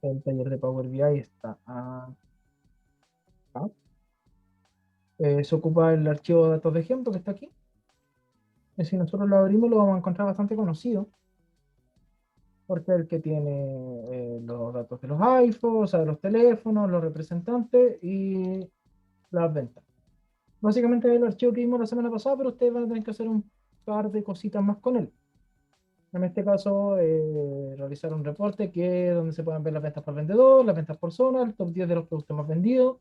El taller de Power BI está acá. Se ocupa el archivo de datos de ejemplo que está aquí. Y si nosotros lo abrimos, lo vamos a encontrar bastante conocido, porque es el que tiene los datos de los iPhones, o sea, de los teléfonos, los representantes y las ventas. Básicamente es el archivo que vimos la semana pasada, pero ustedes van a tener que hacer un par de cositas más con él. En este caso, realizar un reporte donde se puedan ver las ventas por vendedor, las ventas por zona, el top 10 de los productos más vendidos.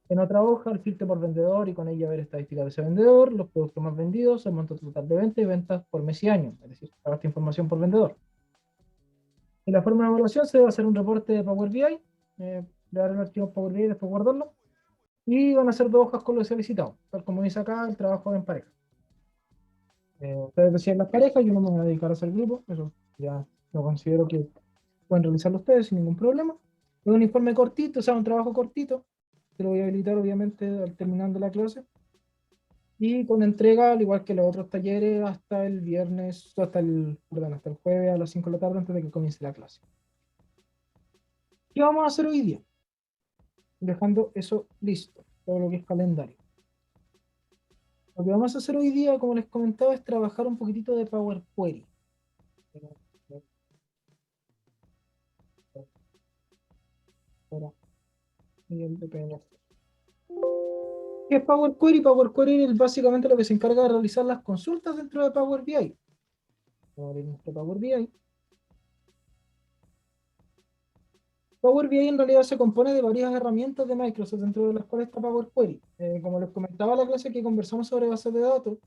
En otra hoja, el filtro por vendedor y con ella ver estadísticas de ese vendedor, los productos más vendidos, el monto total de ventas y ventas por mes y año. Es decir, toda esta información por vendedor. Y la forma de evaluación se debe hacer un reporte de Power BI, crear el archivo Power BI y después guardarlo. Y van a ser dos hojas con lo que se ha visitado, tal como dice acá, el trabajo en pareja. Ustedes decían las parejas, yo no me voy a dedicar a hacer grupo, eso ya lo considero que pueden realizarlo ustedes sin ningún problema. Es un informe cortito, o sea, un trabajo cortito, que lo voy a habilitar obviamente terminando la clase, y con entrega, al igual que los otros talleres, hasta el viernes, perdón, hasta el jueves a las 5 de la tarde antes de que comience la clase. ¿Qué vamos a hacer hoy día? Dejando eso listo, todo lo que es calendario. Lo que vamos a hacer hoy día, como les comentaba, es trabajar un poquitito de Power Query. ¿Qué es Power Query? Power Query es básicamente lo que se encarga de realizar las consultas dentro de Power BI. Vamos a abrir nuestro Power BI. Power BI en realidad se compone de varias herramientas de Microsoft, dentro de las cuales está Power Query. Como les comentaba en la clase que conversamos sobre bases de datos,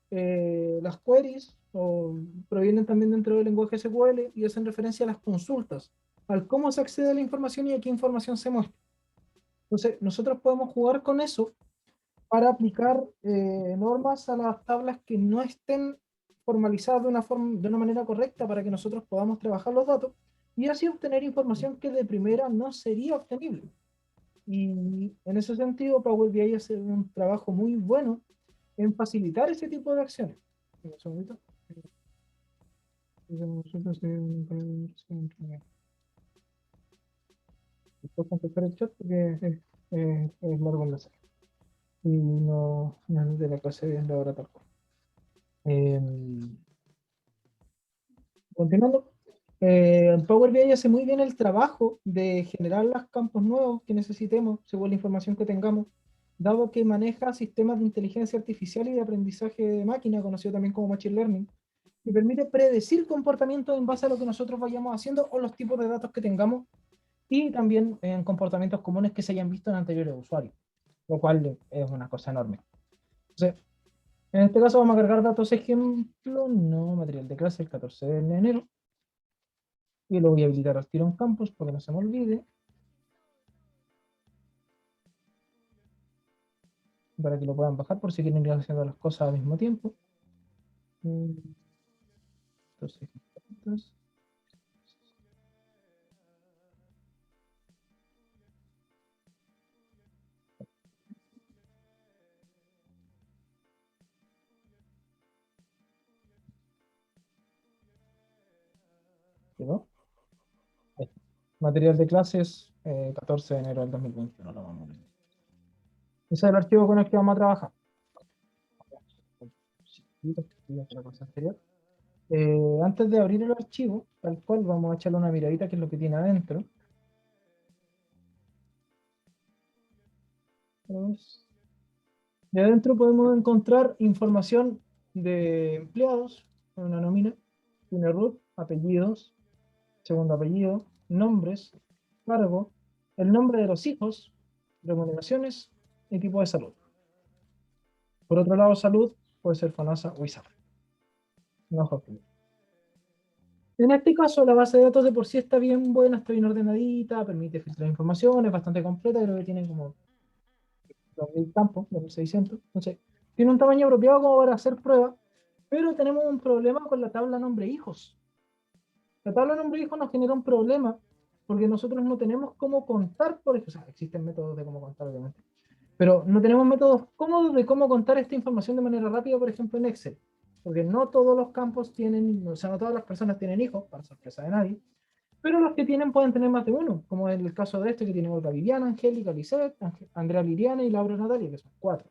las queries provienen también dentro del lenguaje SQL y hacen referencia a las consultas, al cómo se accede a la información y a qué información se muestra. Entonces, nosotros podemos jugar con eso para aplicar normas a las tablas que no estén formalizadas de una manera correcta para que nosotros podamos trabajar los datos y así obtener información que de primera no sería obtenible. Y en ese sentido, Power BI hace un trabajo muy bueno en facilitar ese tipo de acciones. Un segundito. Puedo contestar el chat porque es largo el mensaje y no es de la clase de ahora tal cual. Continuando, el Power BI hace muy bien el trabajo de generar los campos nuevos que necesitemos según la información que tengamos, dado que maneja sistemas de inteligencia artificial y de aprendizaje de máquina, conocido también como Machine Learning, que permite predecir comportamientos en base a lo que nosotros vayamos haciendo o los tipos de datos que tengamos, y también en comportamientos comunes que se hayan visto en anteriores usuarios, lo cual es una cosa enorme. Entonces, en este caso vamos a cargar datos ejemplo, no material de clase el 14 de enero. Y lo voy a habilitar al tiro en campus porque no se me olvide. Para que lo puedan bajar por si quieren ir haciendo las cosas al mismo tiempo. Entonces, ¿quedó? Material de clases, 14 de enero del 2021. Lo vamos a ver. Ese es el archivo con el que vamos a trabajar. Antes de abrir el archivo, tal cual, vamos a echarle una miradita que es lo que tiene adentro. De adentro podemos encontrar información de empleados, una nómina, tiene root, apellidos, segundo apellido, nombres, cargo, el nombre de los hijos, remuneraciones y tipo de salud. Por otro lado, salud puede ser FONASA o ISAPRE. No, en este caso, la base de datos de por sí está bien buena, está bien ordenadita, permite filtrar información, es bastante completa, creo que tiene como 2000 campos, 2600. Entonces, tiene un tamaño apropiado como para hacer pruebas, pero tenemos un problema con la tabla nombre-hijos. La tabla nombre-hijos nos genera un problema porque nosotros no tenemos cómo contar, por ejemplo, o sea, existen métodos de cómo contar, obviamente, pero no tenemos métodos cómodos de cómo contar esta información de manera rápida, por ejemplo, en Excel, porque no todos los campos tienen, o sea, no todas las personas tienen hijos, para sorpresa de nadie, Pero los que tienen pueden tener más de uno, como en el caso de este que tiene Olga Viviana, Angélica, Lisette, Andrea Liliana y Laura Natalia, que son cuatro.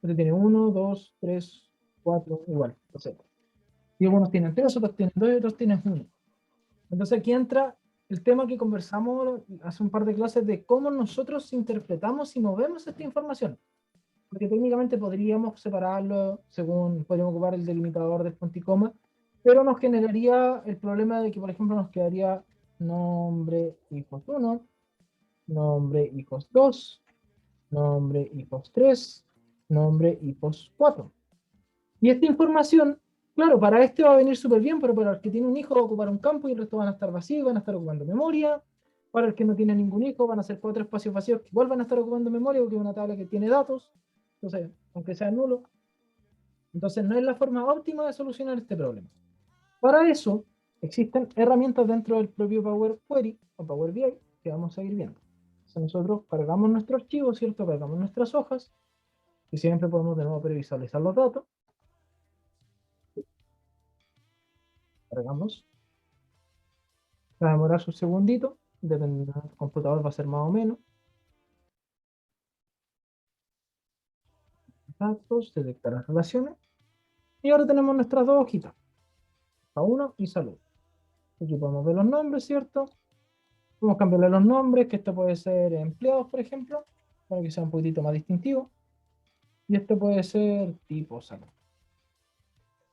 Este tiene uno, dos, tres, cuatro, igual, etc. Y algunos tienen tres, otros tienen dos y otros tienen uno. Entonces aquí entra el tema que conversamos hace un par de clases de cómo nosotros interpretamos y movemos esta información. Porque técnicamente podríamos separarlo según, podríamos ocupar el delimitador del punto y coma, pero nos generaría el problema de que, por ejemplo, nos quedaría nombre hijos 1, nombre hijos 2, nombre hijos 3, nombre hijos 4. Y esta información, claro, para este va a venir súper bien, pero para el que tiene un hijo va a ocupar un campo y el resto van a estar vacíos, van a estar ocupando memoria. Para el que no tiene ningún hijo, van a ser cuatro espacios vacíos que igual van a estar ocupando memoria porque es una tabla que tiene datos. Entonces, aunque sea nulo. Entonces, no es la forma óptima de solucionar este problema. Para eso, existen herramientas dentro del propio Power Query o Power BI que vamos a ir viendo. Entonces, nosotros cargamos nuestro archivo, ¿cierto? Cargamos nuestras hojas y siempre podemos de nuevo previsualizar los datos. Cargamos. Va a demorar su segundito, dependiendo del computador va a ser más o menos. Datos, detectar las relaciones. Y ahora tenemos nuestras dos hojitas, A1 y salud. Aquí podemos ver los nombres, ¿cierto? Podemos cambiarle los nombres, que esto puede ser empleados, por ejemplo, para que sea un poquitito más distintivo. Y esto puede ser tipo salud,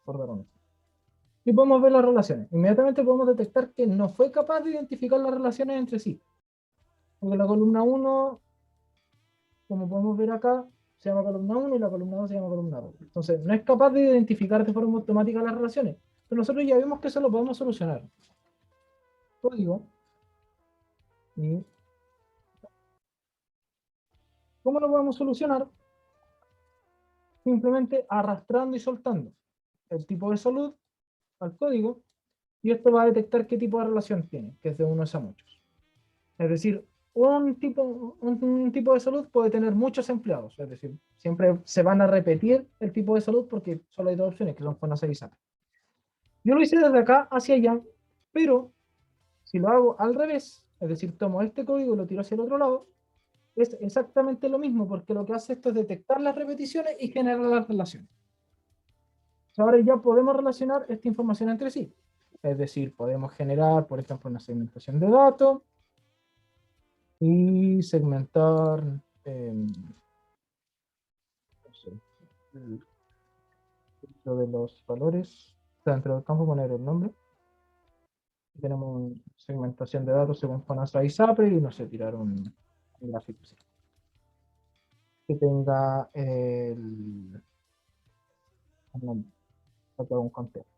por dar un ejemplo. Y podemos ver las relaciones. Inmediatamente podemos detectar que no fue capaz de identificar las relaciones entre sí. Porque la columna 1, como podemos ver acá, se llama columna 1 y la columna 2 se llama columna 2. Entonces, no es capaz de identificar de forma automática las relaciones. Pero nosotros ya vimos que eso lo podemos solucionar. Código. ¿Y cómo lo podemos solucionar? Simplemente arrastrando y soltando el tipo de salud al código, y esto va a detectar qué tipo de relación tiene, que es de unos a muchos. Es decir, un tipo de salud puede tener muchos empleados, es decir, siempre se van a repetir el tipo de salud porque solo hay dos opciones, que son FONASA y SAP. Yo lo hice desde acá hacia allá, pero si lo hago al revés, es decir, tomo este código y lo tiro hacia el otro lado, es exactamente lo mismo, porque lo que hace esto es detectar las repeticiones y generar las relaciones. Ahora ya podemos relacionar esta información entre sí. Es decir, podemos generar, por ejemplo, una segmentación de datos y segmentar, no sé, dentro de los valores, dentro del campo poner el nombre. Tenemos una segmentación de datos según FONASA y SAPRE y no sé, tirar un gráfico así. Que tenga el nombre, un contexto.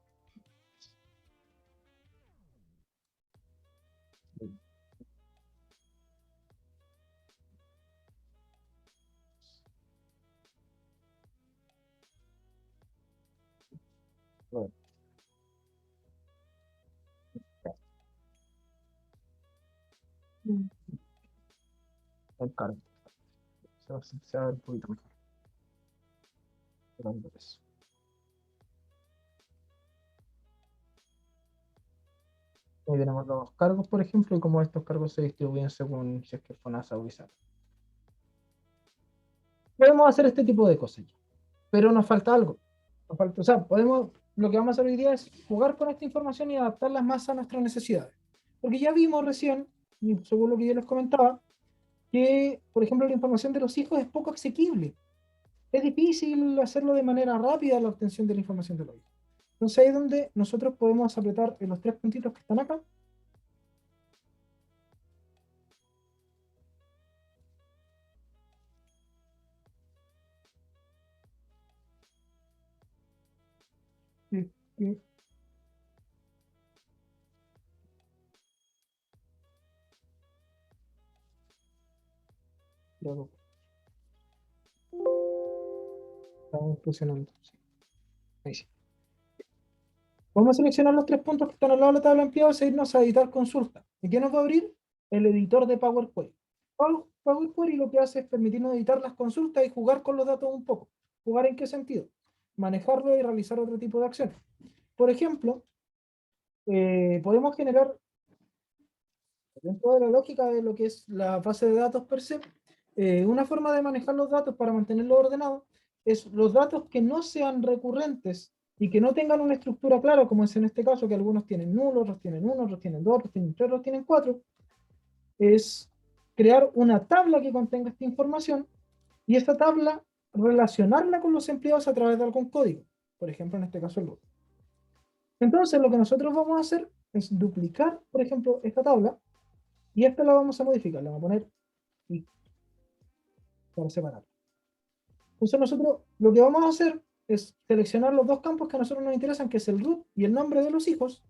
Bueno, el cargo. Se va a ver un poquito mejor. Ahí tenemos los cargos, por ejemplo, y cómo estos cargos se distribuyen según si es que FONASA o ISAP. Podemos hacer este tipo de cosas, pero nos falta algo. Nos falta, o sea, lo que vamos a hacer hoy día es jugar con esta información y adaptarla más a nuestras necesidades. Porque ya vimos recién, y según lo que yo les comentaba, que, por ejemplo, la información de los hijos es poco asequible. Es difícil hacerlo de manera rápida la obtención de la información de los hijos. Entonces ahí es donde nosotros podemos apretar en los tres puntitos que están acá. Y- y- Luego, estamos funcionando. Sí. Ahí sí. Vamos a seleccionar los tres puntos que están al lado de la tabla de empleados e irnos a editar consulta. ¿Y qué nos va a abrir? El editor de Power Query. Power Query lo que hace es permitirnos editar las consultas y jugar con los datos un poco. ¿Jugar en qué sentido? Manejarlo y realizar otro tipo de acciones. Por ejemplo, podemos generar Dentro de la lógica de lo que es la base de datos per se, una forma de manejar los datos para mantenerlos ordenados es los datos que no sean recurrentes y que no tengan una estructura clara, como es en este caso, que algunos tienen nulos, otros tienen uno, otros tienen dos, otros tienen tres, otros tienen cuatro, es crear una tabla que contenga esta información y esta tabla relacionarla con los empleados a través de algún código, por ejemplo, en este caso el root. Entonces, lo que nosotros vamos a hacer es duplicar, por ejemplo, esta tabla y esta la vamos a modificar, la vamos a poner y para separar. Entonces, nosotros lo que vamos a hacer es seleccionar los dos campos que a nosotros nos interesan, que es el root y el nombre de los hijos,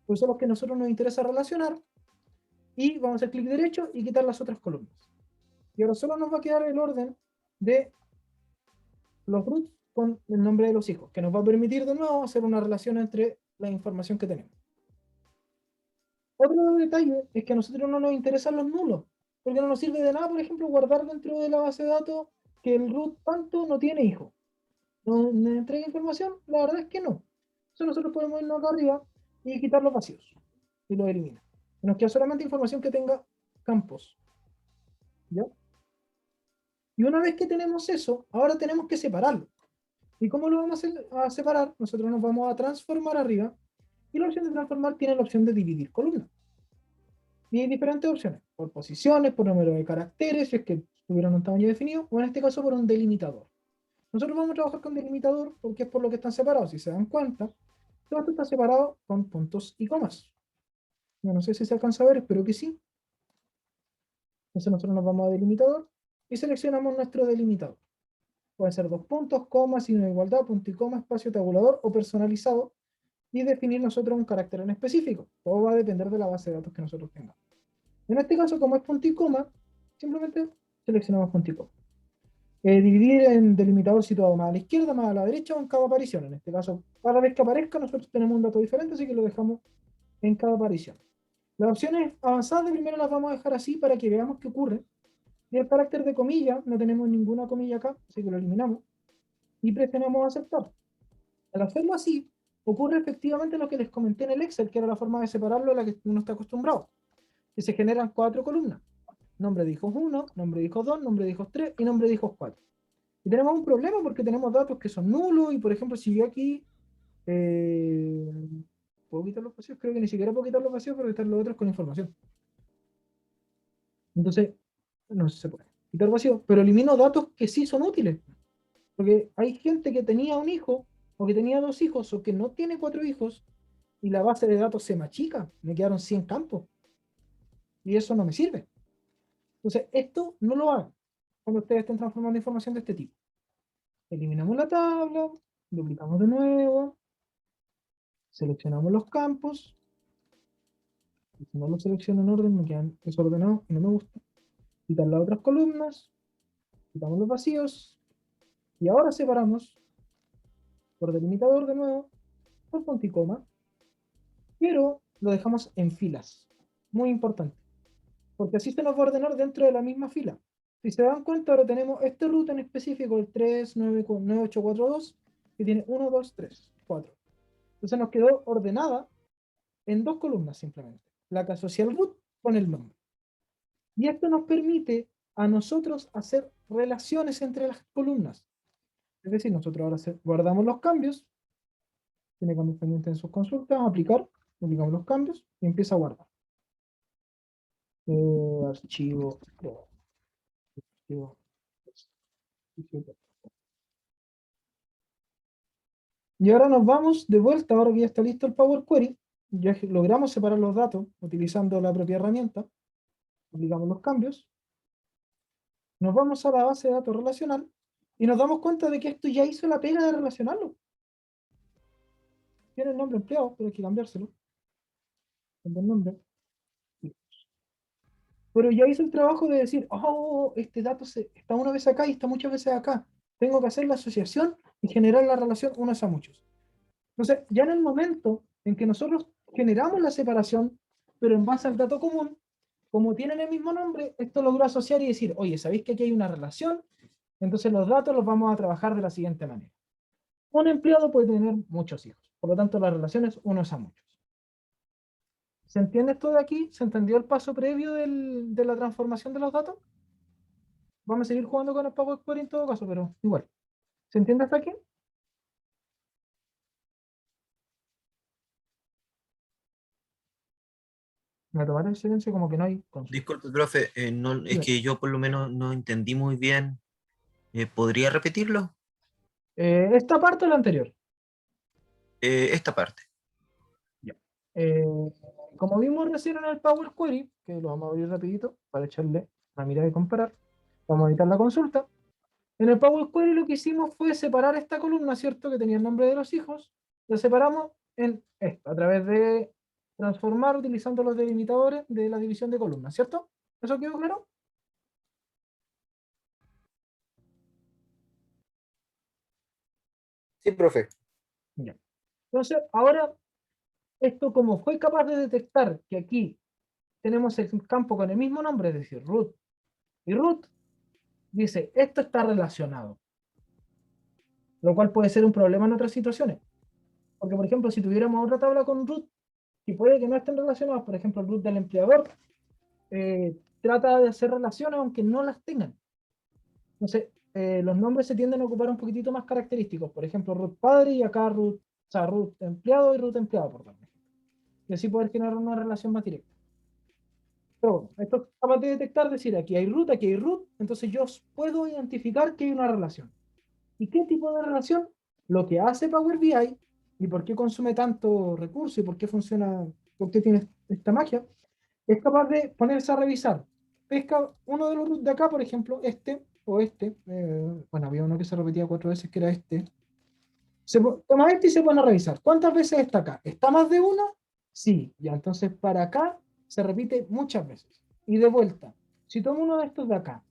pues son los que a nosotros nos interesa relacionar, y vamos a hacer clic derecho y quitar las otras columnas. Y ahora solo nos va a quedar el orden de los roots con el nombre de los hijos, que nos va a permitir de nuevo hacer una relación entre la información que tenemos. Otro detalle es que a nosotros no nos interesan los nulos, porque no nos sirve de nada, por ejemplo, guardar dentro de la base de datos que el root tanto no tiene hijos. ¿Nos entrega información? La verdad es que no. Entonces nosotros podemos irnos acá arriba y quitar los vacíos y los elimina. Nos queda solamente información que tenga campos. ¿Ya? Y una vez que tenemos eso, ahora tenemos que separarlo. ¿Y cómo lo vamos a separar? Nosotros nos vamos a transformar arriba, y la opción de transformar tiene la opción de dividir columnas. Y hay diferentes opciones, por posiciones, por número de caracteres, si es que tuvieran un tamaño definido, o en este caso por un delimitador. Nosotros vamos a trabajar con delimitador porque es por lo que están separados. Si se dan cuenta, todo esto está separado con puntos y comas. Yo no sé si se alcanza a ver, espero que sí. Entonces nosotros nos vamos a delimitador y seleccionamos nuestro delimitador. Pueden ser dos puntos, comas, signo de igualdad, punto y coma, espacio tabulador o personalizado, y definir nosotros un carácter en específico. Todo va a depender de la base de datos que nosotros tengamos. En este caso, como es punto y coma, simplemente seleccionamos punto y coma. Dividir en delimitador situado más a la izquierda, más a la derecha o en cada aparición. En este caso, cada vez que aparezca, nosotros tenemos un dato diferente, así que lo dejamos en cada aparición. Las opciones avanzadas de primero las vamos a dejar así para que veamos qué ocurre. Y el carácter de comilla, no tenemos ninguna comilla acá, así que lo eliminamos. Y presionamos aceptar. Al hacerlo así, ocurre efectivamente lo que les comenté en el Excel, que era la forma de separarlo a la que uno está acostumbrado. Que se generan 4 columnas. Nombre de hijos 1, nombre de hijos 2, nombre de hijos 3 y nombre de hijos 4. Y tenemos un problema porque tenemos datos que son nulos y, por ejemplo, si yo aquí... ¿puedo quitar los vacíos? Creo que ni siquiera puedo quitar los vacíos para quitar los otros con información. Entonces, no sé si se puede quitar vacíos, pero elimino datos que sí son útiles. Porque hay gente que tenía un hijo, o que tenía dos hijos, o que no tiene 4 hijos, y la base de datos se machica. Me quedaron 100 campos. Y eso no me sirve. Entonces, esto no lo hagan cuando ustedes estén transformando información de este tipo. Eliminamos la tabla, duplicamos de nuevo, seleccionamos los campos, y si no lo selecciono en orden me quedan desordenados y no me gusta. Quitar las otras columnas, quitamos los vacíos, y ahora separamos por delimitador de nuevo, por punto y coma, pero lo dejamos en filas. Muy importante, porque así se nos va a ordenar dentro de la misma fila. Si se dan cuenta, ahora tenemos este root en específico, el 39842, que tiene 1, 2, 3, 4. Entonces nos quedó ordenada en 2 columnas simplemente. La que asocia el root con el nombre. Y esto nos permite a nosotros hacer relaciones entre las columnas. Es decir, nosotros ahora guardamos los cambios, tiene cambios pendientes en sus consultas, aplicar, aplicamos los cambios y empieza a guardar. Archivo, archivo, y ahora nos vamos de vuelta, ahora que ya está listo el Power Query, ya logramos separar los datos utilizando la propia herramienta, aplicamos los cambios, nos vamos a la base de datos relacional y nos damos cuenta de que esto ya hizo la pega de relacionarlo. Tiene el nombre empleado, pero hay que cambiárselo. El nombre. Pero ya hizo el trabajo de decir, oh, este dato está una vez acá y está muchas veces acá. Tengo que hacer la asociación y generar la relación unos a muchos. Entonces, ya en el momento en que nosotros generamos la separación, pero en base al dato común, como tienen el mismo nombre, esto logró asociar y decir, oye, ¿sabéis que aquí hay una relación? Entonces los datos los vamos a trabajar de la siguiente manera. Un empleado puede tener muchos hijos, por lo tanto la relación es unos a muchos. ¿Se entiende esto de aquí? ¿Se entendió el paso previo de la transformación de los datos? Vamos a seguir jugando con el Power Query en todo caso, pero igual. ¿Se entiende hasta aquí? Me tomaré el silencio como que no hay consulta. Disculpe, profe, no, es que yo por lo menos no entendí muy bien. ¿Podría repetirlo? Esta parte o la anterior. Esta parte. Ya. Eh, Como vimos recién en el Power Query, que lo vamos a abrir rapidito para echarle una mirada y comparar, vamos a editar la consulta. En el Power Query lo que hicimos fue separar esta columna, ¿cierto? Que tenía el nombre de los hijos, la separamos en esta, a través de transformar utilizando los delimitadores de la división de columnas, ¿cierto? ¿Eso quedó claro? Sí, profe. Ya. Entonces, ahora, esto como fue capaz de detectar que aquí tenemos el campo con el mismo nombre, es decir, root y root, dice, esto está relacionado, lo cual puede ser un problema en otras situaciones. Porque, por ejemplo, si tuviéramos otra tabla con root, y puede que no estén relacionados, por ejemplo, el root del empleador, trata de hacer relaciones aunque no las tengan. Entonces, los nombres se tienden a ocupar un poquitito más característicos. Por ejemplo, root padre y acá root, o sea, root empleado y root empleado, por ejemplo. Y así poder generar una relación más directa. Pero bueno, esto es capaz de detectar, decir, aquí hay root, entonces yo puedo identificar que hay una relación. ¿Y qué tipo de relación? Lo que hace Power BI y por qué consume tanto recurso y por qué funciona, por qué tiene esta magia, es capaz de ponerse a revisar. Pesca uno de los roots de acá, por ejemplo, este o este. Bueno, había uno que se repetía 4 veces, que era este. Toma este y se pone a revisar. ¿Cuántas veces está acá? ¿Está más de una? Sí, ya. Entonces, para acá se repite muchas veces. Y de vuelta, si tomo uno de estos de acá,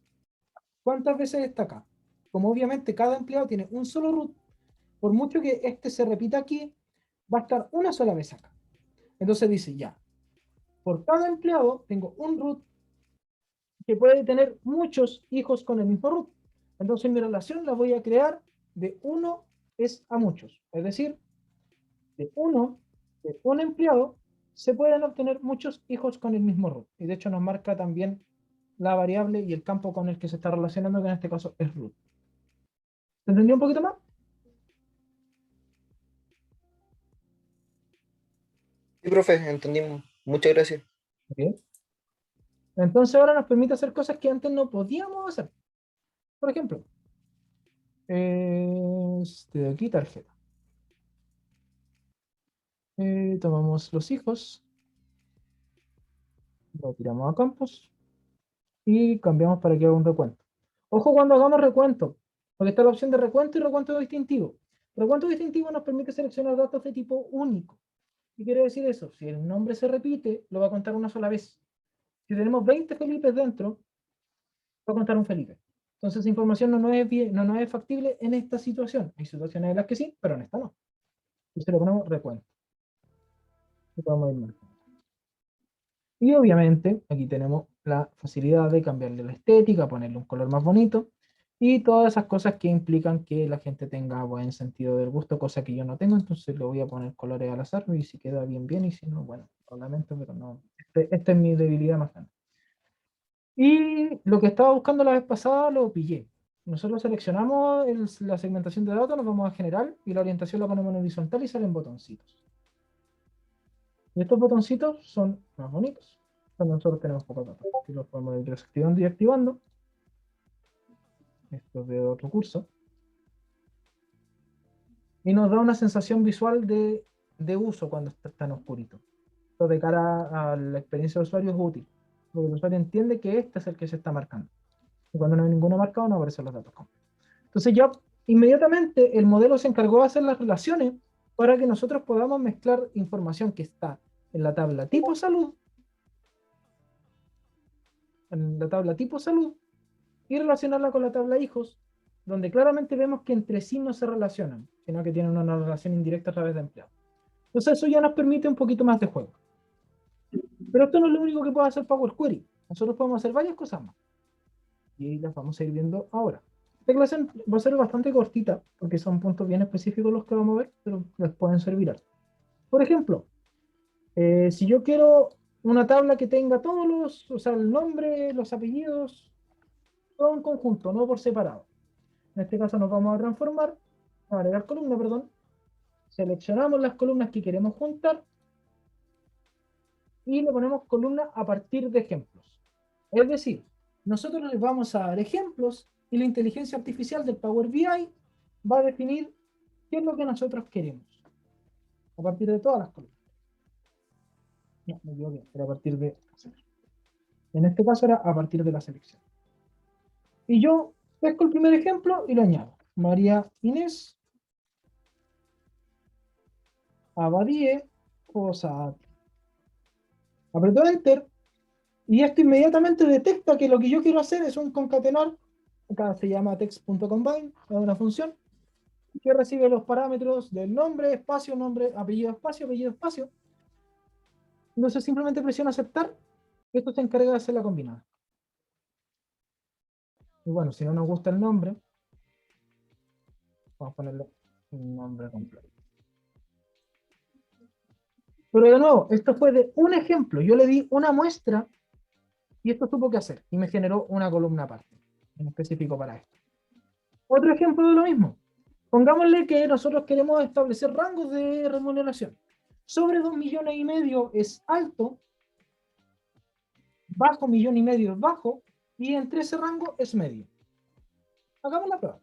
¿cuántas veces está acá? Como obviamente cada empleado tiene un solo root, por mucho que este se repita aquí, va a estar una sola vez acá. Entonces dice, ya, por cada empleado tengo un root que puede tener muchos hijos con el mismo root. Entonces mi relación la voy a crear de uno es a muchos. Es decir, de un empleado, se pueden obtener muchos hijos con el mismo root. Y de hecho nos marca también la variable y el campo con el que se está relacionando, que en este caso es root. ¿Se entendió un poquito más? Sí, profe, entendimos. Muchas gracias. Okay. Entonces ahora nos permite hacer cosas que antes no podíamos hacer. Por ejemplo, de aquí tarjeta. Tomamos los hijos, lo tiramos a campos y cambiamos para que haga un recuento. Ojo cuando hagamos recuento, porque está la opción de recuento y recuento distintivo. Recuento distintivo nos permite seleccionar datos de tipo único. ¿Qué quiere decir eso? Si el nombre se repite, lo va a contar una sola vez. Si tenemos 20 Felipes dentro, va a contar un Felipe. Entonces, esa información no es factible en esta situación. Hay situaciones en las que sí, pero en esta no. Entonces lo ponemos recuento. Y podemos ir marcando. Y obviamente aquí tenemos la facilidad de cambiarle la estética, ponerle un color más bonito y todas esas cosas que implican que la gente tenga buen sentido del gusto, cosa que yo no tengo, entonces le voy a poner colores al azar y si queda bien, bien, y si no, bueno, lo lamento, pero no. Esta es mi debilidad más grande. Y lo que estaba buscando la vez pasada lo pillé. Nosotros seleccionamos la segmentación de datos, nos vamos a general y la orientación la ponemos en horizontal y salen botoncitos. Y estos botoncitos son más bonitos cuando nosotros tenemos pocos datos. Aquí los podemos ir desactivando y activando. Esto es de otro curso. Y nos da una sensación visual de uso cuando está tan oscurito. Esto de cara a la experiencia de usuario es útil. Porque el usuario entiende que este es el que se está marcando. Y cuando no hay ninguno marcado no aparecen los datos completos. Entonces ya inmediatamente el modelo se encargó de hacer las relaciones para que nosotros podamos mezclar información que está en la tabla tipo salud, y relacionarla con la tabla hijos, donde claramente vemos que entre sí no se relacionan, sino que tienen una relación indirecta a través de empleados. Entonces eso ya nos permite un poquito más de juego. Pero esto no es lo único que puede hacer Power Query. Nosotros podemos hacer varias cosas más. Y las vamos a ir viendo ahora. Esta clase va a ser bastante cortita, porque son puntos bien específicos los que vamos a ver, pero les pueden servir. Por ejemplo, Si yo quiero una tabla que tenga todos los, o sea, el nombre, los apellidos, todo en conjunto, no por separado. En este caso nos vamos a transformar, a agregar columna, perdón. Seleccionamos las columnas que queremos juntar y le ponemos columna a partir de ejemplos. Es decir, nosotros les vamos a dar ejemplos y la inteligencia artificial del Power BI va a definir qué es lo que nosotros queremos a partir de todas las columnas. No, me equivoqué, era a partir de... En este caso era a partir de la selección. Y yo pesco el primer ejemplo y lo añado. María Inés Abadie Fossati. Aprieto Enter y esto inmediatamente detecta que lo que yo quiero hacer es un concatenar. Acá se llama text.combine, es una función que recibe los parámetros del nombre, espacio, nombre, apellido, espacio, apellido, espacio. Entonces simplemente presiono aceptar y esto se encarga de hacer la combinada. Y bueno, si no nos gusta el nombre, vamos a ponerle un nombre completo. Pero de nuevo, esto fue de un ejemplo. Yo le di una muestra y esto supo qué hacer. Y me generó una columna aparte, en específico para esto. Otro ejemplo de lo mismo. Pongámosle que nosotros queremos establecer rangos de remuneración. Sobre 2,5 millones es alto, bajo 1,5 millones es bajo, y entre ese rango es medio. Hagamos la prueba.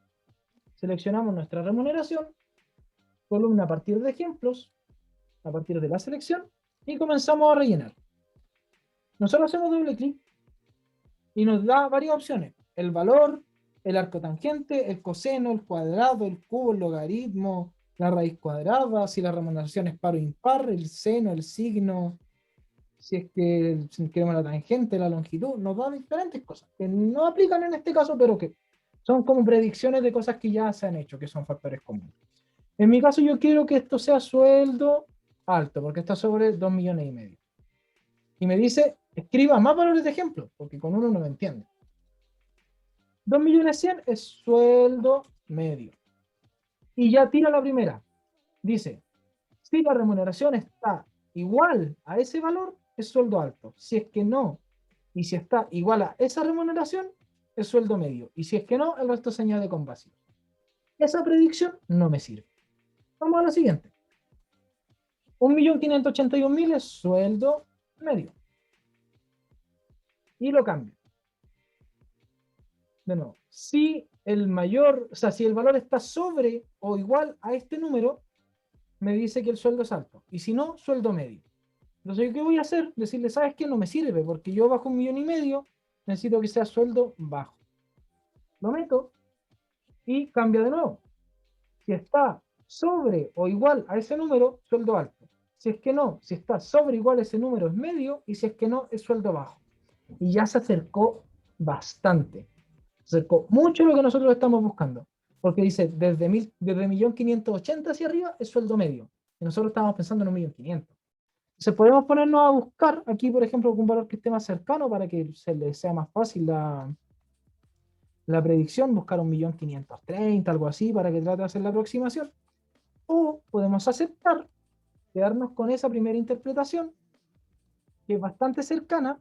Seleccionamos nuestra remuneración, columna a partir de ejemplos, a partir de la selección, y comenzamos a rellenar. Nosotros hacemos doble clic y nos da varias opciones. El valor, el arco tangente, el coseno, el cuadrado, el cubo, el logaritmo, la raíz cuadrada, si la remuneración es par o impar, el seno, el signo, si es que si queremos la tangente, la longitud, nos da diferentes cosas que no aplican en este caso, pero que son como predicciones de cosas que ya se han hecho, que son factores comunes. En mi caso yo quiero que esto sea sueldo alto, porque está sobre 2,5 millones. Y me dice, escriba más valores de ejemplo, porque con uno no me entiende. 2,100,000 es sueldo medio. Y ya tira la primera. Dice, si la remuneración está igual a ese valor, es sueldo alto. Si es que no, y si está igual a esa remuneración, es sueldo medio. Y si es que no, el resto se añade con vacío. Esa predicción no me sirve. Vamos a la siguiente. 1,581,000 es sueldo medio. Y lo cambio. De nuevo, si el mayor, o sea, si el valor está sobre o igual a este número, me dice que el sueldo es alto. Y si no, sueldo medio. Entonces, ¿qué voy a hacer? Decirle, ¿sabes qué? No me sirve, porque yo bajo 1,5 millones, necesito que sea sueldo bajo. Lo meto y cambia de nuevo. Si está sobre o igual a ese número, sueldo alto. Si es que no, si está sobre o igual a ese número, es medio, y si es que no, es sueldo bajo. Y ya se acercó bastante. Se acercó mucho a lo que nosotros estamos buscando. Porque dice, desde 1.580.000 hacia arriba es sueldo medio. Y nosotros estamos pensando en 1.500.000. Entonces podemos ponernos a buscar aquí, por ejemplo, algún valor que esté más cercano para que se les sea más fácil la predicción, buscar 1.530.000, algo así, para que trate de hacer la aproximación. O podemos aceptar, quedarnos con esa primera interpretación, que es bastante cercana,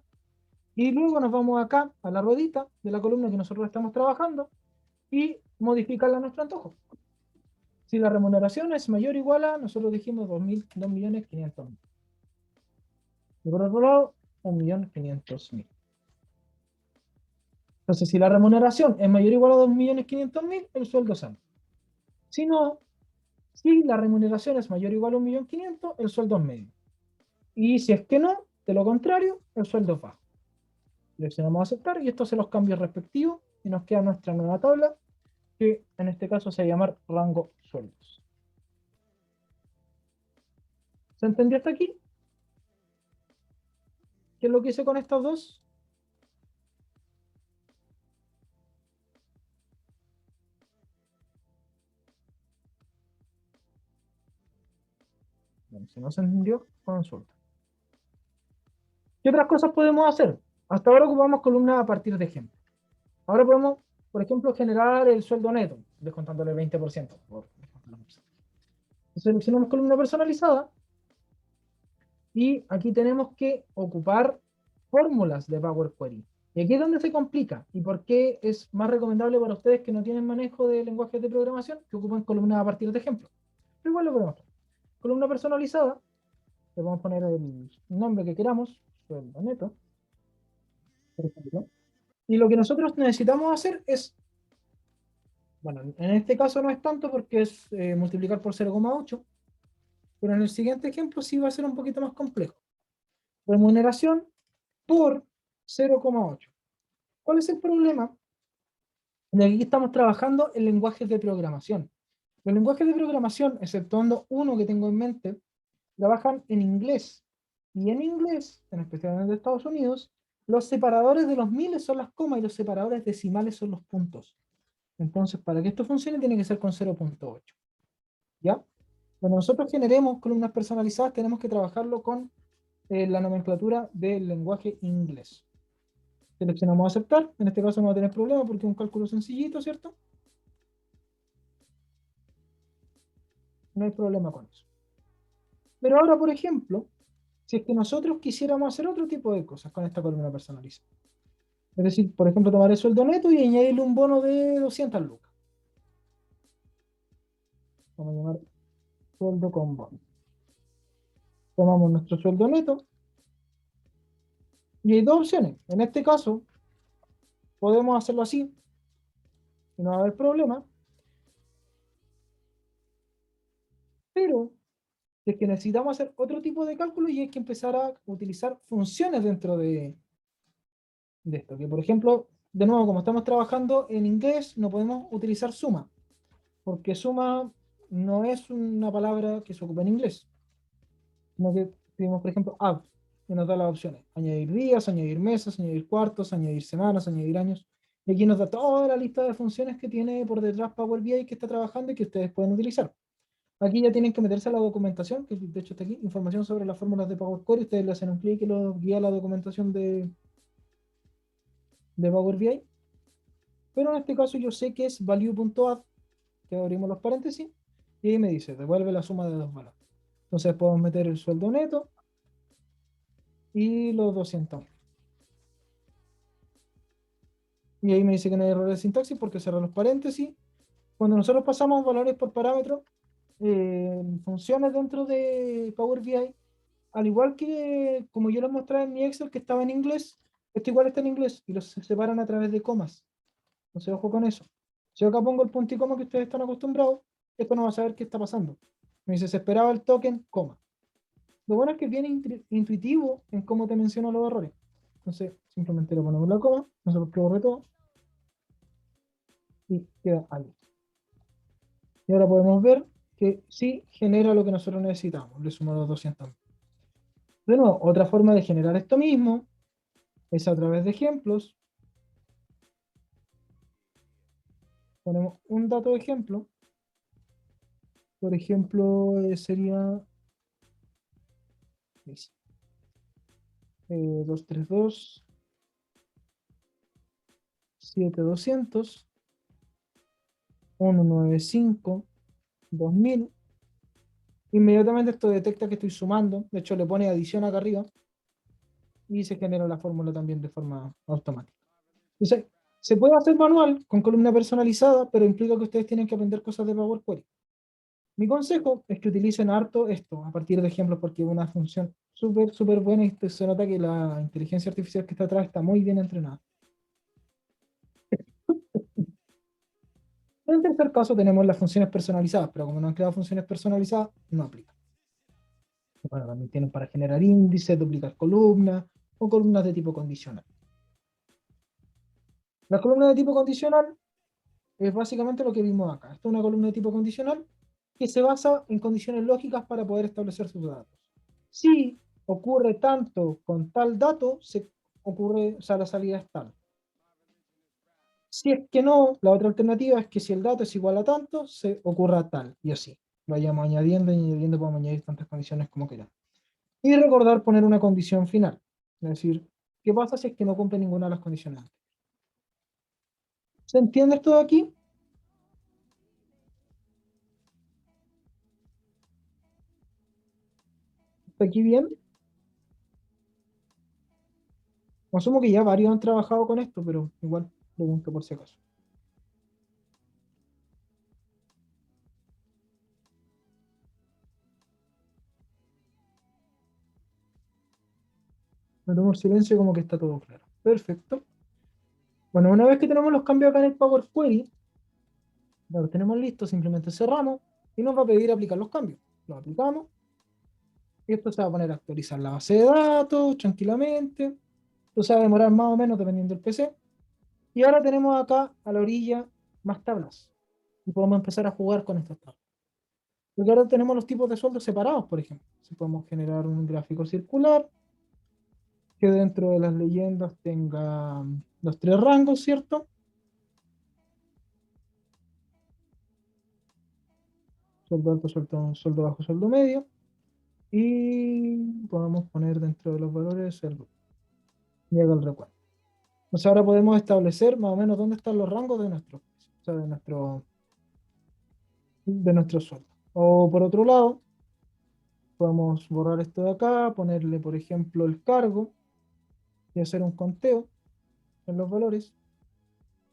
y luego nos vamos acá a la ruedita de la columna que nosotros estamos trabajando y modificarla a nuestro antojo. Si la remuneración es mayor o igual a, nosotros dijimos 2.500.000. Y por otro lado, 1.500.000. Entonces, si la remuneración es mayor o igual a 2.500.000, el sueldo es alto. Si no, si la remuneración es mayor o igual a 1.500.000, el sueldo es medio. Y si es que no, de lo contrario, el sueldo es bajo. Seleccionamos aceptar y estos son los cambios respectivos y nos queda nuestra nueva tabla, que en este caso se va a llamar rango sueldos. ¿Se entendió hasta aquí? ¿Qué es lo que hice con estos dos? Bueno, si no se entendió, consulta. ¿Qué otras cosas podemos hacer? Hasta ahora ocupamos columnas a partir de ejemplos. Ahora podemos, por ejemplo, generar el sueldo neto, descontándole el 20%. Seleccionamos columna personalizada Y aquí tenemos que ocupar fórmulas de Power Query. Y aquí es donde se complica. ¿Y por qué es más recomendable para ustedes que no tienen manejo de lenguajes de programación que ocupen columnas a partir de ejemplos? Pero igual lo podemos hacer. Columna personalizada, le podemos poner el nombre que queramos, sueldo neto, por ejemplo. Y lo que nosotros necesitamos hacer es, bueno, en este caso no es tanto porque es multiplicar por 0,8, pero en el siguiente ejemplo sí va a ser un poquito más complejo. Remuneración por 0,8. ¿Cuál es el problema? De aquí estamos trabajando en lenguajes de programación. Los lenguajes de programación, exceptuando uno que tengo en mente, trabajan en inglés. Y en inglés, en especial en Estados Unidos, los separadores de los miles son las comas y los separadores decimales son los puntos. Entonces, para que esto funcione, tiene que ser con 0,8. ¿Ya? Cuando nosotros generemos columnas personalizadas, tenemos que trabajarlo con la nomenclatura del lenguaje inglés. Seleccionamos aceptar. En este caso no va a tener problema porque es un cálculo sencillito, ¿cierto? No hay problema con eso. Pero ahora, por ejemplo, si es que nosotros quisiéramos hacer otro tipo de cosas con esta columna personalizada. Es decir, por ejemplo, tomar el sueldo neto y añadirle un bono de 200 lucas. Vamos a llamar sueldo con bono. Tomamos nuestro sueldo neto y hay dos opciones. En este caso, podemos hacerlo así y no va a haber problema. Pero es que necesitamos hacer otro tipo de cálculo y hay que empezar a utilizar funciones dentro de esto. Que por ejemplo, de nuevo, como estamos trabajando en inglés, no podemos utilizar suma, porque suma no es una palabra que se ocupa en inglés, sino que tenemos, por ejemplo, add, que nos da las opciones: añadir días, añadir meses, añadir cuartos, añadir semanas, añadir años. Y aquí nos da toda la lista de funciones que tiene por detrás Power BI que está trabajando y que ustedes pueden utilizar. Aquí ya tienen que meterse a la documentación, que de hecho está aquí, información sobre las fórmulas de Power Query. Ustedes le hacen un clic y lo guía a la documentación de Power BI. Pero en este caso yo sé que es value.add, que abrimos los paréntesis, y ahí me dice, devuelve la suma de dos valores. Entonces podemos meter el sueldo neto y los 200. Y ahí me dice que no hay error de sintaxis porque cerró los paréntesis. Cuando nosotros pasamos valores por parámetro, funciones dentro de Power BI, al igual que como yo lo mostré en mi Excel que estaba en inglés, esto igual está en inglés y los separan a través de comas. Entonces, ojo con eso. Si yo acá pongo el punto y coma que ustedes están acostumbrados, esto no va a saber qué está pasando. Me dice, se esperaba el token, coma. Lo bueno es que es bien intuitivo en cómo te menciono los errores. Entonces, simplemente le ponemos la coma, nosotros que borre todo, y queda ahí. Y ahora podemos ver que sí genera lo que nosotros necesitamos. Le sumo los 200. De nuevo, otra forma de generar esto mismo es a través de ejemplos. Ponemos un dato de ejemplo. Por ejemplo, sería 232, 7200, 195, 2000. Inmediatamente esto detecta que estoy sumando. De hecho, le pone adición acá arriba. Y se genera la fórmula también de forma automática. Entonces, se puede hacer manual con columna personalizada, pero implica que ustedes tienen que aprender cosas de Power Query. Mi consejo es que utilicen harto esto a partir de ejemplos porque es una función súper buena y se nota que la inteligencia artificial que está atrás está muy bien entrenada. En el tercer caso tenemos las funciones personalizadas, pero como no han creado funciones personalizadas, no aplica. Bueno, también tienen para generar índices, duplicar columnas o columnas de tipo condicional. La columna de tipo condicional es básicamente lo que vimos acá. Esta es una columna de tipo condicional que se basa en condiciones lógicas para poder establecer sus datos. Si ocurre tanto con tal dato, o sea, la salida es tal. Si es que no, la otra alternativa es que si el dato es igual a tanto, se ocurra tal, y así. Vayamos añadiendo y añadiendo, podemos añadir tantas condiciones como queramos. Y recordar poner una condición final. Es decir, ¿qué pasa si es que no cumple ninguna de las condiciones? ¿Se entiende esto de aquí? ¿Está aquí bien? Asumo que ya varios han trabajado con esto, pero igual pregunto por si acaso. Me tomo el silencio como que está todo claro. Perfecto. Bueno, una vez que tenemos los cambios acá en el Power Query, ya los tenemos listos, simplemente cerramos y nos va a pedir aplicar los cambios. Los aplicamos y esto se va a poner a actualizar la base de datos tranquilamente. Esto se va a demorar más o menos dependiendo del PC. Y ahora tenemos acá a la orilla más tablas. Y podemos empezar a jugar con estas tablas. Porque ahora tenemos los tipos de sueldos separados, por ejemplo. Si podemos generar un gráfico circular que dentro de las leyendas tenga los tres rangos, ¿cierto? Sueldo alto, sueldo bajo, sueldo medio. Y podemos poner dentro de los valores el llega el recuadro. Entonces ahora podemos establecer más o menos dónde están los rangos de nuestros precios, o sea, de nuestro sueldo. O por otro lado, podemos borrar esto de acá, ponerle, por ejemplo, el cargo y hacer un conteo en los valores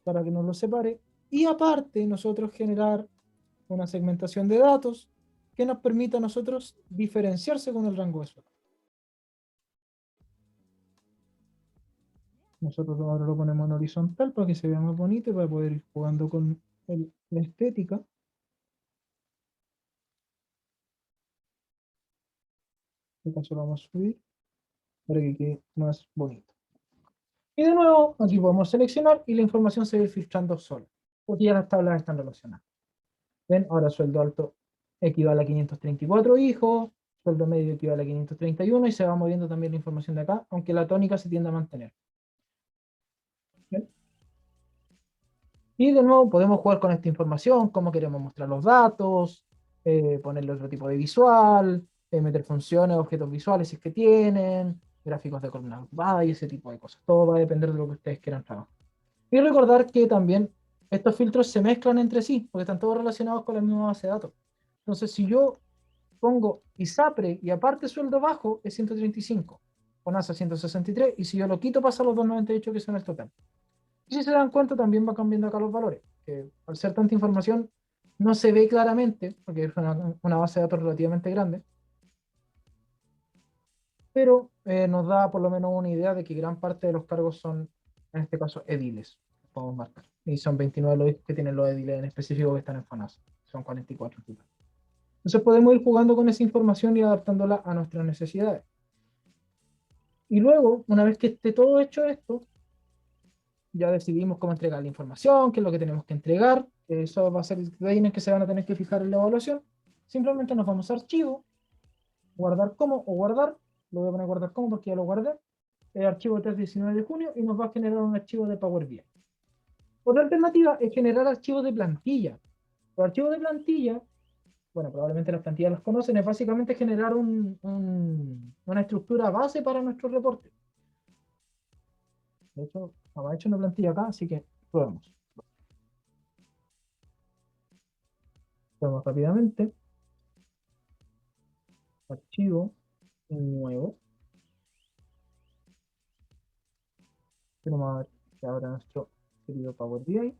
para que nos lo separe. Y aparte, nosotros generar una segmentación de datos que nos permita a nosotros diferenciar según el rango de sueldo. Nosotros ahora lo ponemos en horizontal para que se vea más bonito y para poder ir jugando con la estética. En este caso lo vamos a subir para que quede más bonito. Y de nuevo, aquí podemos seleccionar y la información se va a ir filtrando sola, porque ya las tablas están relacionadas. ¿Ven? Ahora sueldo alto equivale a 534 hijos, sueldo medio equivale a 531 y se va moviendo también la información de acá, aunque la tónica se tiende a mantener. ¿Ven? Y de nuevo podemos jugar con esta información, cómo queremos mostrar los datos, ponerle otro tipo de visual, meter funciones, objetos visuales si es que tienen, gráficos de columna ocupada y ese tipo de cosas. Todo va a depender de lo que ustedes quieran trabajar. Y recordar que también estos filtros se mezclan entre sí, porque están todos relacionados con la misma base de datos. Entonces, si yo pongo ISAPRE y aparte sueldo bajo, es 135, con ASA 163, y si yo lo quito pasa a los 298 que son el total. Y si se dan cuenta, también va cambiando acá los valores, que al ser tanta información no se ve claramente, porque es una base de datos relativamente grande, pero nos da por lo menos una idea de que gran parte de los cargos son, en este caso, ediles. Podemos marcar. Y son 29 los que tienen los ediles en específico que están en FONASA. Son 44 en total. Entonces podemos ir jugando con esa información y adaptándola a nuestras necesidades. Y luego, una vez que esté todo hecho esto, ya decidimos cómo entregar la información, qué es lo que tenemos que entregar. Eso va a ser el detalle en el que se van a tener que fijar en la evaluación. Simplemente nos vamos a archivo, guardar como o guardar. Lo voy a poner guardar como porque ya lo guardé. El archivo 319 de junio y nos va a generar un archivo de Power BI. Otra alternativa es generar archivos de plantilla. Los archivos de plantilla, bueno, probablemente las plantillas los conocen, es básicamente generar una estructura base para nuestro reporte. De hecho, hemos hecho una plantilla acá, así que probemos. Probemos rápidamente. Archivo nuevo. Vamos a ver que abra nuestro querido Power BI.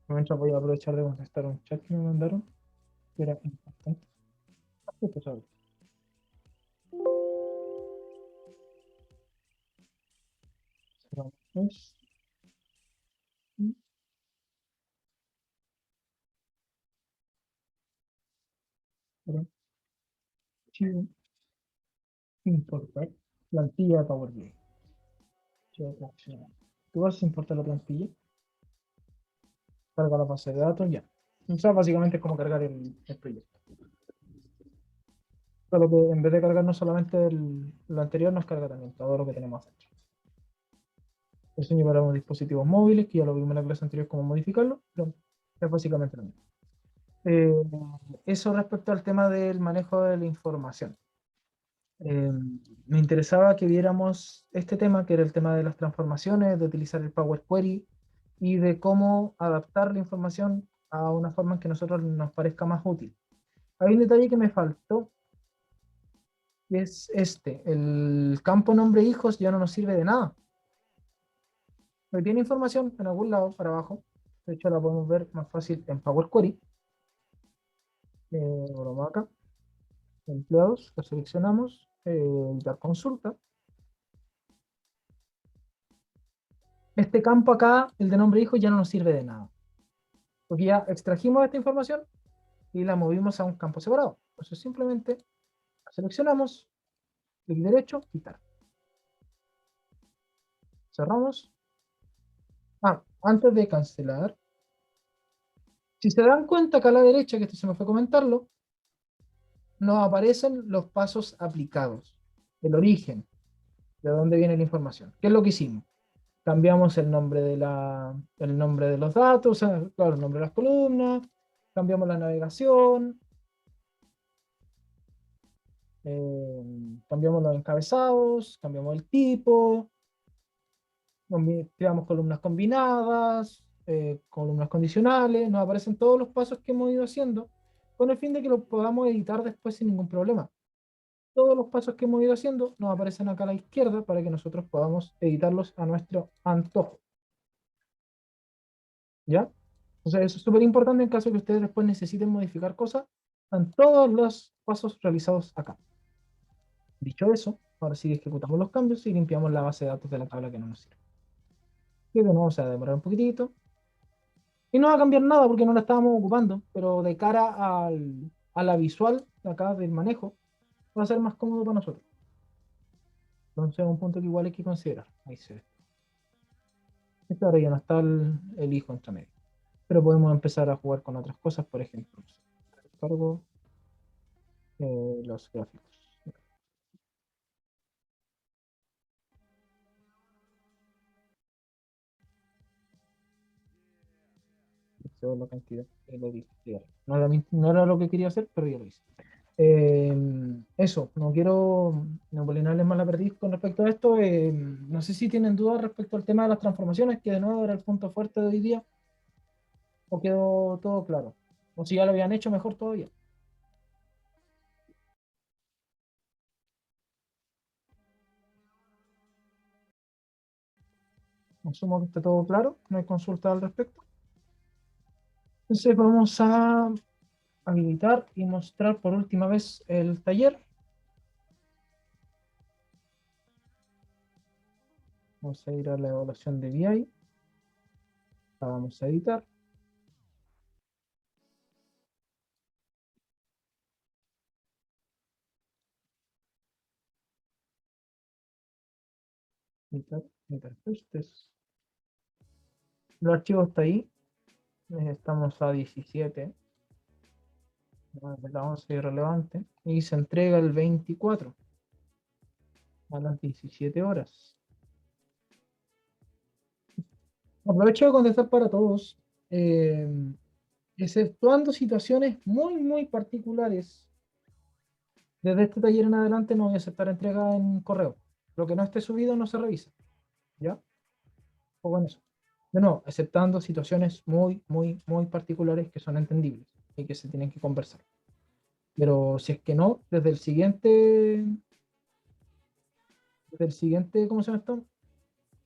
Mientras voy a aprovechar de contestar un chat que me mandaron, que era importante. Justo sobre. Cerramos. Archivo, importar, plantilla de Power BI. Tú vas a importar la plantilla, carga la base de datos, ya. O sea, básicamente es como cargar el proyecto. Solo que en vez de cargarnos solamente lo anterior, nos carga también todo lo que tenemos dentro. Diseño para los dispositivos móviles, que ya lo vimos en la clase anterior, cómo modificarlo, pero es básicamente lo mismo. Eso respecto al tema del manejo de la información. Me interesaba que viéramos este tema, que era el tema de las transformaciones, de utilizar el Power Query y de cómo adaptar la información a una forma en que a nosotros nos parezca más útil. Hay un detalle que me faltó, y es este. El campo nombre hijos ya no nos sirve de nada. Porque tiene información en algún lado para abajo. De hecho, la podemos ver más fácil en Power Query. Vamos acá. Empleados, lo seleccionamos. Dar consulta. Este campo acá, el de nombre hijo, ya no nos sirve de nada. Porque ya extrajimos esta información y la movimos a un campo separado. Entonces simplemente la seleccionamos, clic derecho, quitar. Cerramos. Antes de cancelar, si se dan cuenta acá a la derecha, que esto se me fue a comentarlo, nos aparecen los pasos aplicados, el origen, de dónde viene la información. ¿Qué es lo que hicimos? Cambiamos el nombre el nombre de los datos, o sea, claro, el nombre de las columnas, cambiamos la navegación, cambiamos los encabezados, cambiamos el tipo, creamos columnas combinadas, columnas condicionales, nos aparecen todos los pasos que hemos ido haciendo, con el fin de que lo podamos editar después sin ningún problema. Todos los pasos que hemos ido haciendo nos aparecen acá a la izquierda para que nosotros podamos editarlos a nuestro antojo. ¿Ya? Entonces eso es súper importante en caso de que ustedes después necesiten modificar cosas. Están todos los pasos realizados acá. Dicho eso, ahora sí ejecutamos los cambios y limpiamos la base de datos de la tabla que no nos sirve. Que de nuevo se va a demorar un poquitito. Y no va a cambiar nada porque no la estábamos ocupando, pero de cara a la visual de acá del manejo, va a ser más cómodo para nosotros. Entonces es un punto que igual hay que considerar. Ahí se ve. Este ahora ya no está el hijo entre medio. Pero podemos empezar a jugar con otras cosas, por ejemplo. Cargo los gráficos. La cantidad que lo dije. No era lo que quería hacer, pero ya lo hice. Eso, no quiero molinarles más la perdiz con respecto a esto. No sé si tienen dudas respecto al tema de las transformaciones, que de nuevo era el punto fuerte de hoy día, o quedó todo claro. O si ya lo habían hecho, mejor todavía. Asumo que está todo claro, no hay consulta al respecto. Entonces vamos a habilitar y mostrar por última vez el taller. Vamos a ir a la evaluación de BI. La vamos a editar. Editar ajustes. El archivo está ahí. Estamos a 17. La 11 irrelevante. Y se entrega el 24. A las 17 horas. Aprovecho de contestar para todos. Exceptuando situaciones muy, muy particulares, desde este taller en adelante no voy a aceptar entrega en correo. Lo que no esté subido no se revisa. ¿Ya? O bueno, eso. De nuevo, aceptando situaciones muy, muy, muy particulares que son entendibles y que se tienen que conversar. Pero si es que no, ¿cómo se llama esto?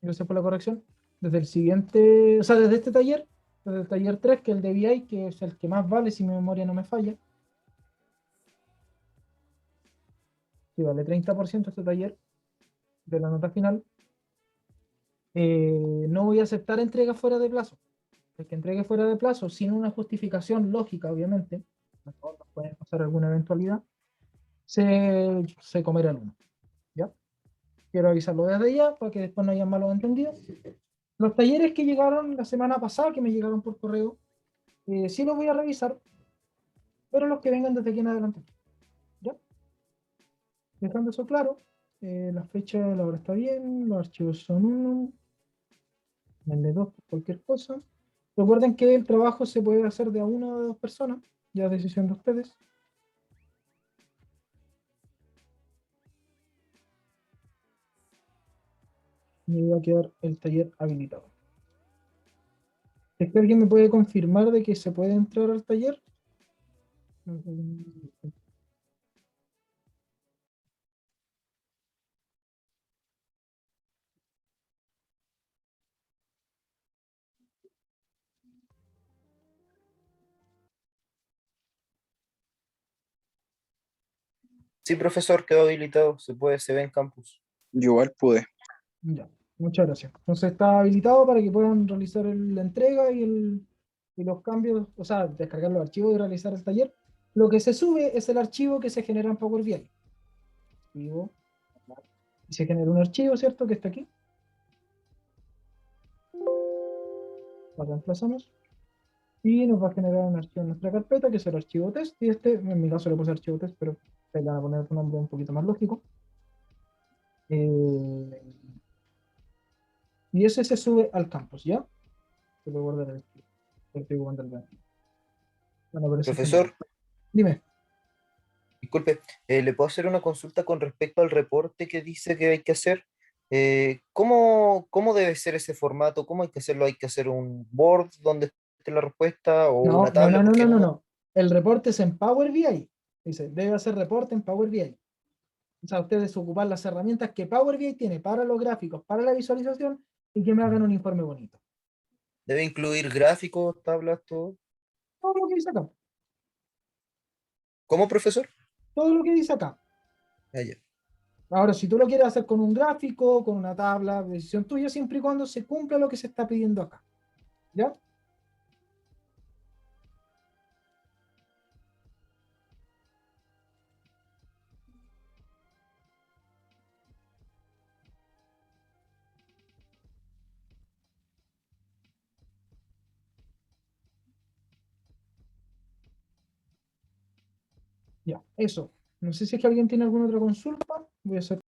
Gracias por la corrección. Desde el siguiente, o sea, desde este taller, desde el taller 3, que es el de BI, que es el que más vale si mi memoria no me falla. Si vale 30% este taller de la nota final. No voy a aceptar entrega fuera de plazo. El que entregue fuera de plazo, sin una justificación lógica, obviamente, nos puede pasar alguna eventualidad, se comerá el uno. ¿Ya? Quiero avisarlo desde ya para que después no haya malos entendidos. Los talleres que llegaron la semana pasada, que me llegaron por correo, sí los voy a revisar, pero los que vengan desde aquí en adelante. ¿Ya? Dejando eso claro, la fecha de la hora está bien, los archivos son uno, el de dos, cualquier cosa. Recuerden que el trabajo se puede hacer de a una o de dos personas, ya es decisión de ustedes. Y va a quedar el taller habilitado. ¿Es que alguien me puede confirmar de que se puede entrar al taller? Sí, profesor, quedó habilitado. Se ve en campus. Yo igual pude. Ya, muchas gracias. Entonces está habilitado para que puedan realizar la entrega y los cambios, o sea, descargar los archivos y realizar el taller. Lo que se sube es el archivo que se genera en Power BI. Archivo. Y se genera un archivo, ¿cierto? Que está aquí. Lo reemplazamos. Y nos va a generar un archivo en nuestra carpeta, que es el archivo test. Y este, en mi caso le puse archivo test, pero se le van a poner otro nombre un poquito más lógico. Y ese se sube al campus, ¿ya? Se lo guardo en el archivo. El archivo mandar. Bueno, pero ese general. Profesor, Dime. disculpe, ¿le puedo hacer una consulta con respecto al reporte que dice que hay que hacer? ¿Cómo debe ser ese formato? ¿Cómo hay que hacerlo? ¿Hay que hacer un board donde esté la respuesta o No, una no, tabla? no, no, Porque no, no, no, no. El reporte es en Power BI. Dice, debe hacer reporte en Power BI. O sea, ustedes ocupar las herramientas que Power BI tiene para los gráficos, para la visualización y que me hagan un informe bonito. debe incluir gráficos, tablas, todo. Todo lo que dice acá. ¿Cómo, profesor? Todo lo que dice acá. Ah, ya. Ahora, si tú lo quieres hacer con un gráfico, con una tabla, decisión tuya, siempre y cuando se cumpla lo que se está pidiendo acá. ¿Ya? Ya, eso. No sé si es que alguien tiene alguna otra consulta. Voy a hacer